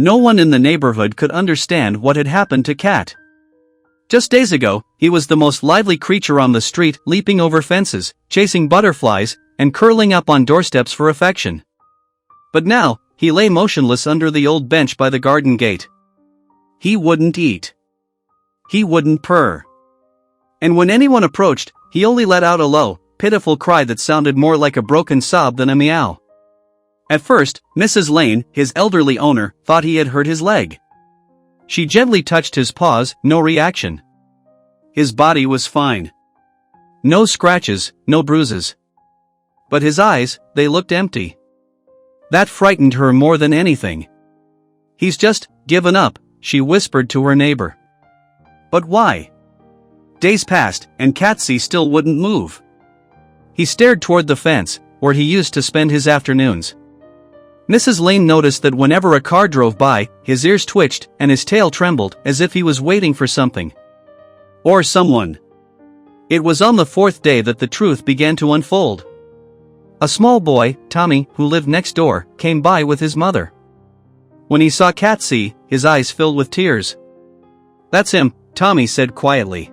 No one in the neighborhood could understand what had happened to Cat. Just days ago, he was the most lively creature on the street, leaping over fences, chasing butterflies, and curling up on doorsteps for affection. But now, he lay motionless under the old bench by the garden gate. He wouldn't eat. He wouldn't purr. And when anyone approached, he only let out a low, pitiful cry that sounded more like a broken sob than a meow. At first, Mrs. Lane, his elderly owner, thought he had hurt his leg. She gently touched his paws, no reaction. His body was fine. No scratches, no bruises. But his eyes, they looked empty. That frightened her more than anything. "He's just given up," she whispered to her neighbor. But why? Days passed, and Catsy still wouldn't move. He stared toward the fence, where he used to spend his afternoons. Mrs. Lane noticed that whenever a car drove by, his ears twitched and his tail trembled as if he was waiting for something. Or someone. It was on the fourth day that the truth began to unfold. A small boy, Tommy, who lived next door, came by with his mother. When he saw Catsy, his eyes filled with tears. "That's him," Tommy said quietly.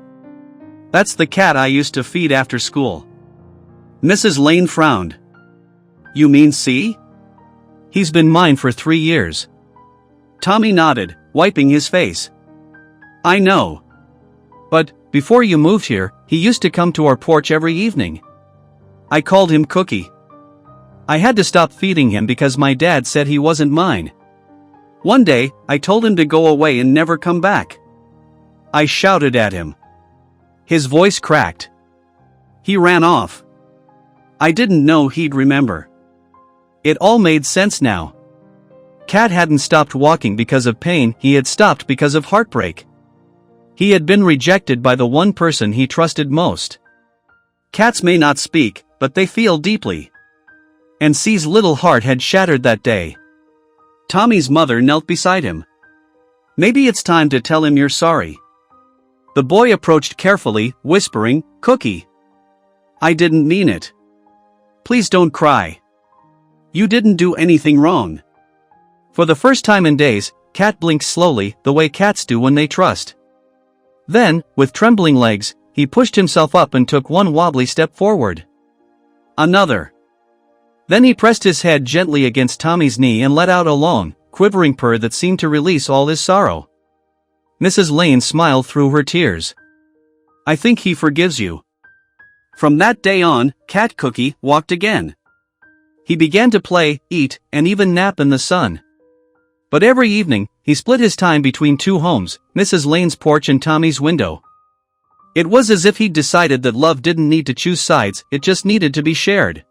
"That's the cat I used to feed after school." Mrs. Lane frowned. "You mean C? He's been mine for 3 years." Tommy nodded, wiping his face. "I know. But, before you moved here, he used to come to our porch every evening. I called him Cookie. I had to stop feeding him because my dad said he wasn't mine. One day, I told him to go away and never come back. I shouted at him. His voice cracked. He ran off. I didn't know he'd remember." It all made sense now. Cat hadn't stopped walking because of pain, he had stopped because of heartbreak. He had been rejected by the one person he trusted most. Cats may not speak, but they feel deeply. And C's little heart had shattered that day. Tommy's mother knelt beside him. "Maybe it's time to tell him you're sorry." The boy approached carefully, whispering, "Cookie. I didn't mean it. Please don't cry. You didn't do anything wrong." For the first time in days, Cat blinked slowly, the way cats do when they trust. Then, with trembling legs, he pushed himself up and took one wobbly step forward. Another. Then he pressed his head gently against Tommy's knee and let out a long, quivering purr that seemed to release all his sorrow. Mrs. Lane smiled through her tears. "I think he forgives you." From that day on, Cat Cookie walked again. He began to play, eat, and even nap in the sun. But every evening, he split his time between two homes, Mrs. Lane's porch and Tommy's window. It was as if he'd decided that love didn't need to choose sides, it just needed to be shared.